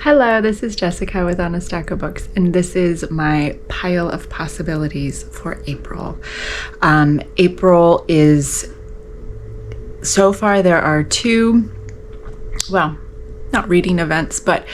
Hello, this is Jessica with On a Stack of Books, and this is my pile of possibilities for April. April is, so far there are two, well, not reading events, but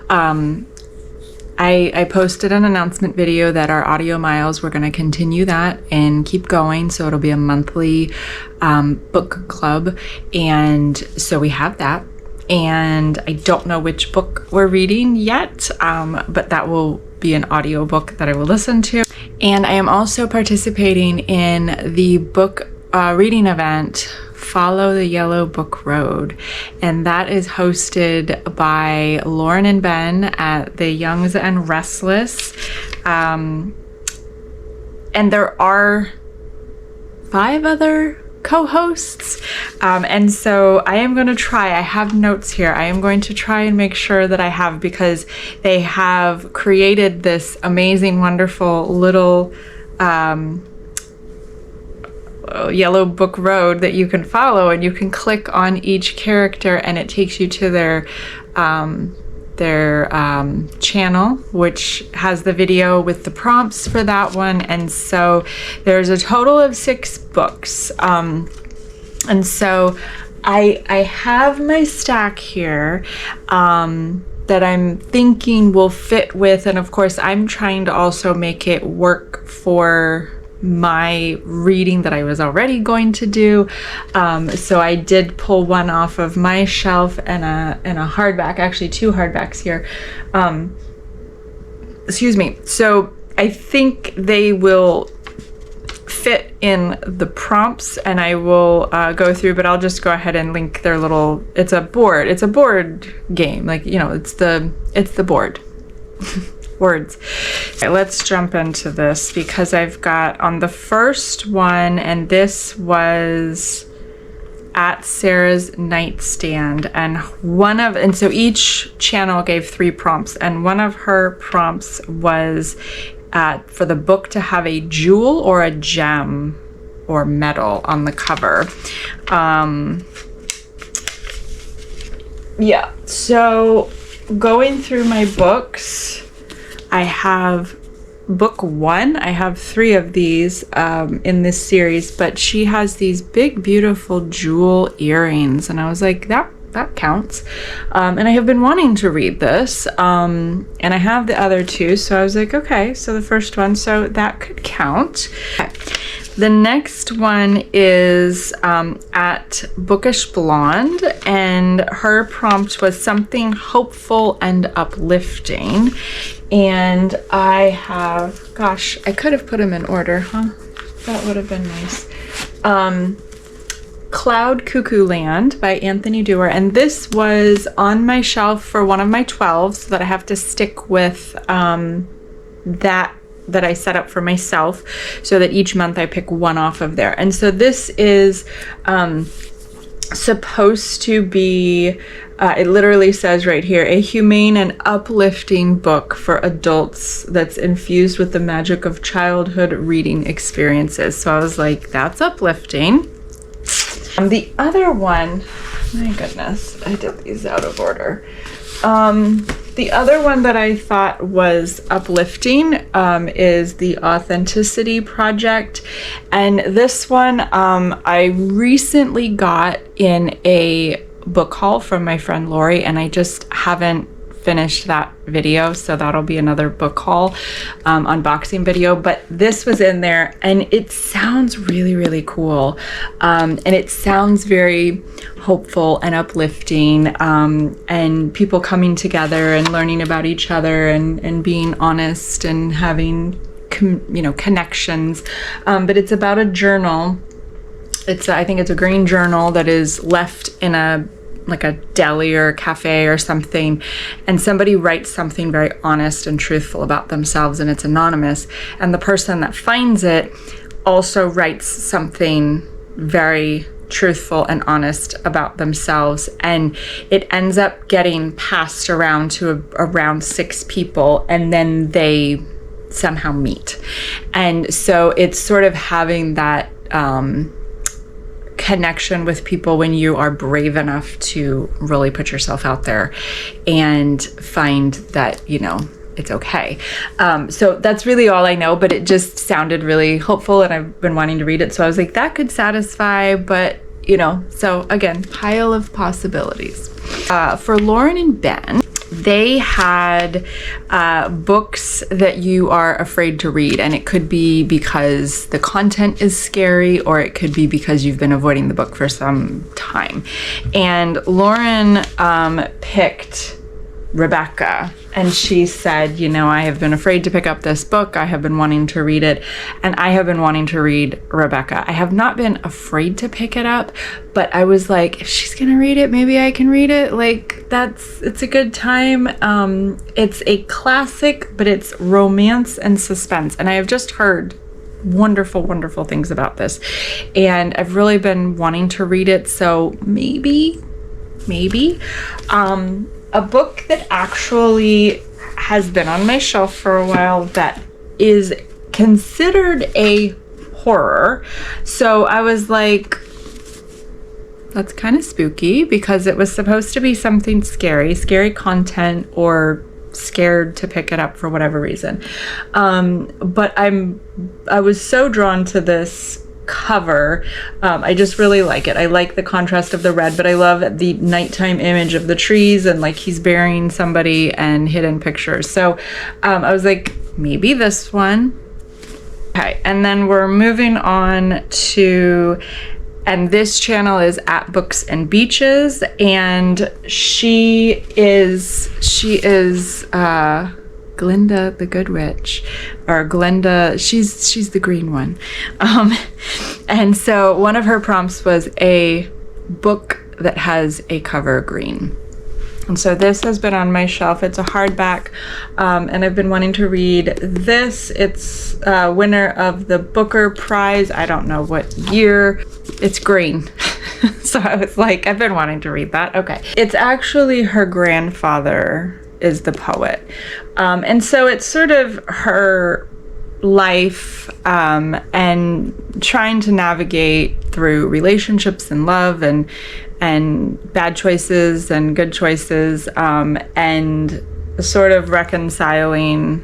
I posted an announcement video that our audio miles, we're going to continue that and keep going. So it'll be a monthly book club. And so we have that. And I don't know which book we're reading yet, but that will be an audio book that I will listen to. And I am also participating in the book reading event, Follow the Yellow Book Road. And that is hosted by Lauren and Ben at the Youngs and Restless. And there are 5 other co-hosts, and so I am going to try, I have notes here, I am going to try and make sure that I have, because they have created this amazing, wonderful little yellow book road that you can follow, and you can click on each character and it takes you to their channel, which has the video with the prompts for that one. And so there's a total of 6 books. And so I have my stack here that I'm thinking will fit with, and of course I'm trying to also make it work for my reading that I was already going to do. So I did pull one off of my shelf and a hardback, actually 2 hardbacks here. Excuse me. So I think they will fit in the prompts, and I will go through, but I'll just go ahead and link their little, it's a board game, like, you know, it's the board. Words. Okay, let's jump into this, because I've got on the first one, and this was at Sarah's nightstand, and so each channel gave 3 prompts, and one of her prompts was for the book to have a jewel or a gem or metal on the cover. Yeah, so going through my books, I have book 1. I have 3 of these in this series, but she has these big, beautiful jewel earrings, and I was like, that counts. And I have been wanting to read this, and I have the other 2, so I was like, okay, so the first one, so that could count. Okay. The next one is at Bookish Blonde, and her prompt was something hopeful and uplifting. And I have, gosh, I could have put them in order, huh? That would have been nice. Cloud Cuckoo Land by Anthony Dewar, and this was on my shelf for one of my 12s, so that I have to stick with that I set up for myself, so that each month I pick one off of there. And so this is supposed to be, it literally says right here, a humane and uplifting book for adults that's infused with the magic of childhood reading experiences. So I was like, that's uplifting. The other one, my goodness, I did these out of order. The other one that I thought was uplifting is the Authenticity Project. And this one I recently got in a book haul from my friend Lori, and I just haven't finished that video, so that'll be another book haul unboxing video. But this was in there, and it sounds really, really cool, and it sounds very hopeful and uplifting, and people coming together and learning about each other, and being honest and having connections. But it's about a journal. I think it's a green journal that is left in a deli or a cafe or something, and somebody writes something very honest and truthful about themselves, and it's anonymous, and the person that finds it also writes something very truthful and honest about themselves, and it ends up getting passed around to around 6 people, and then they somehow meet. And so it's sort of having that connection with people when you are brave enough to really put yourself out there and find that, it's okay. So that's really all I know, but it just sounded really hopeful, and I've been wanting to read it. So I was like, that could satisfy, but so again, pile of possibilities. For Lauren and Ben, they had books that you are afraid to read, and it could be because the content is scary, or it could be because you've been avoiding the book for some time. And Lauren picked Rebecca, and she said, I have been afraid to pick up this book. I have been wanting to read it, and I have been wanting to read Rebecca. I have not been afraid to pick it up, but I was like, if she's gonna read it, maybe I can read it. Like, it's a good time. It's a classic, but it's romance and suspense, and I have just heard wonderful, wonderful things about this, and I've really been wanting to read it. So maybe. A book that actually has been on my shelf for a while that is considered a horror. So I was like, that's kind of spooky, because it was supposed to be something scary content, or scared to pick it up for whatever reason. But I was so drawn to this cover. I just really like it. I like the contrast of the red, but I love the nighttime image of the trees, and like he's burying somebody, and hidden pictures. So I was like, maybe this one. Okay, and then we're moving on to, and this channel is at Books and Beaches, and she is Glinda the Good Witch, or Glenda, she's the green one. And so one of her prompts was a book that has a cover green. And so this has been on my shelf. It's a hardback, and I've been wanting to read this. It's winner of the Booker Prize. I don't know what year. It's green. So I was like, I've been wanting to read that. Okay. It's actually her grandfather is the poet. And so it's sort of her life, and trying to navigate through relationships and love, and bad choices and good choices, and sort of reconciling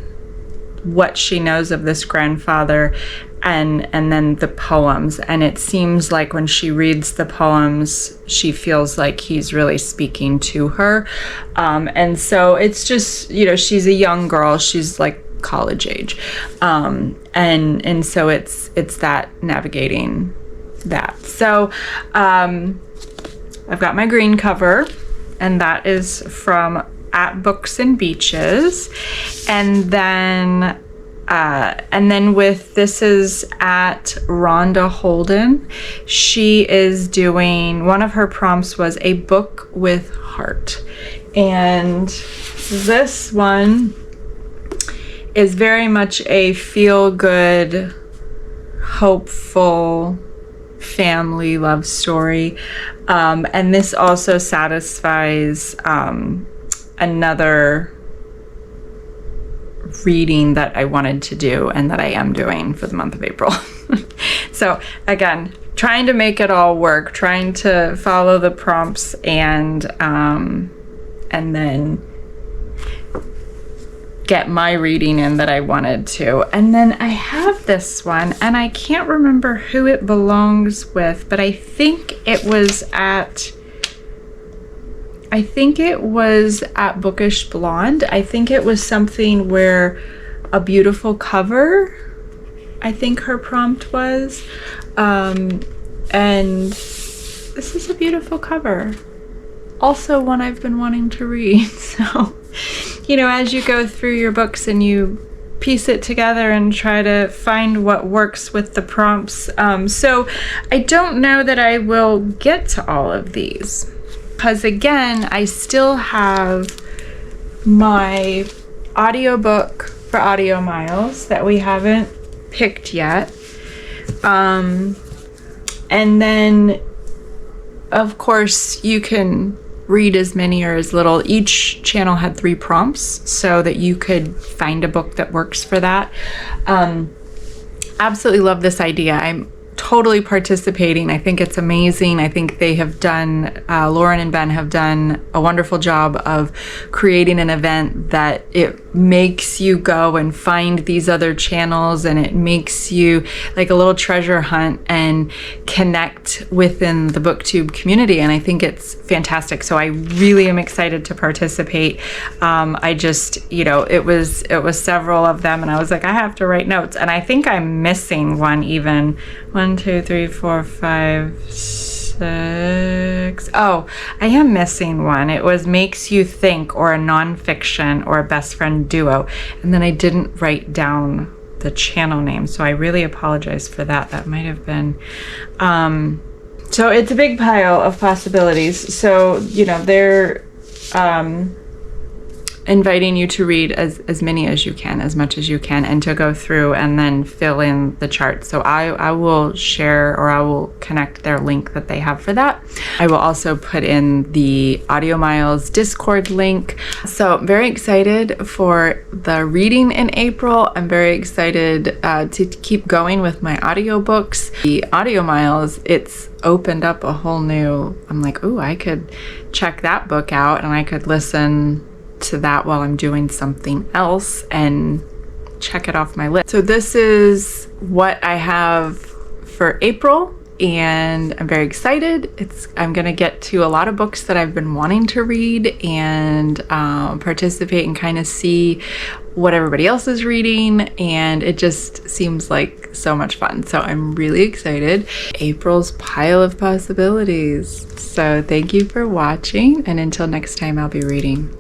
what she knows of this grandfather, and then the poems. And it seems like when she reads the poems, she feels like he's really speaking to her. And so it's just, she's a young girl. She's like college age. And so it's that navigating that. So I've got my green cover, and that is from At Books and Beaches. And then with, this is at Rhonda Holden. She is doing, one of her prompts was a book with heart. And this one is very much a feel-good, hopeful family love story. And this also satisfies another reading that I wanted to do, and that I am doing for the month of April. So again, trying to make it all work, trying to follow the prompts, and then get my reading in that I wanted to. And then I have this one, and I can't remember who it belongs with, but I think it was at Bookish Blonde. I think it was something where a beautiful cover, I think her prompt was. And this is a beautiful cover. Also one I've been wanting to read. So, as you go through your books and you piece it together and try to find what works with the prompts. So I don't know that I will get to all of these, because again, I still have my audiobook for Audio Miles that we haven't picked yet. And then, of course, you can read as many or as little. Each channel had 3 prompts so that you could find a book that works for that. Absolutely love this idea. totally participating. I think it's amazing. I think they have done, Lauren and Ben have done a wonderful job of creating an event that it makes you go and find these other channels, and it makes you like a little treasure hunt and connect within the BookTube community. And I think it's fantastic. So I really am excited to participate. I just, it was several of them, and I was like, I have to write notes. And I think I'm missing one even. 1, 2, 3, 4, 5, 6. Oh, I am missing one. It was makes you think, or a nonfiction, or a best friend duo. And then I didn't write down the channel name. So I really apologize for that. That might have been, so it's a big pile of possibilities. So, they're, inviting you to read as many as you can, as much as you can, and to go through and then fill in the charts. So I will share, or I will connect their link that they have for that. I will also put in the Audio Miles Discord link. So I'm very excited for the reading in April. I'm very excited to keep going with my audiobooks. The Audio Miles, it's opened up a whole new, I'm like, ooh, I could check that book out, and I could listen to that while I'm doing something else and check it off my list. So this is what I have for April, and I'm very excited. I'm gonna get to a lot of books that I've been wanting to read and participate and kind of see what everybody else is reading, and it just seems like so much fun. So I'm really excited. April's pile of possibilities. So thank you for watching, and until next time, I'll be reading.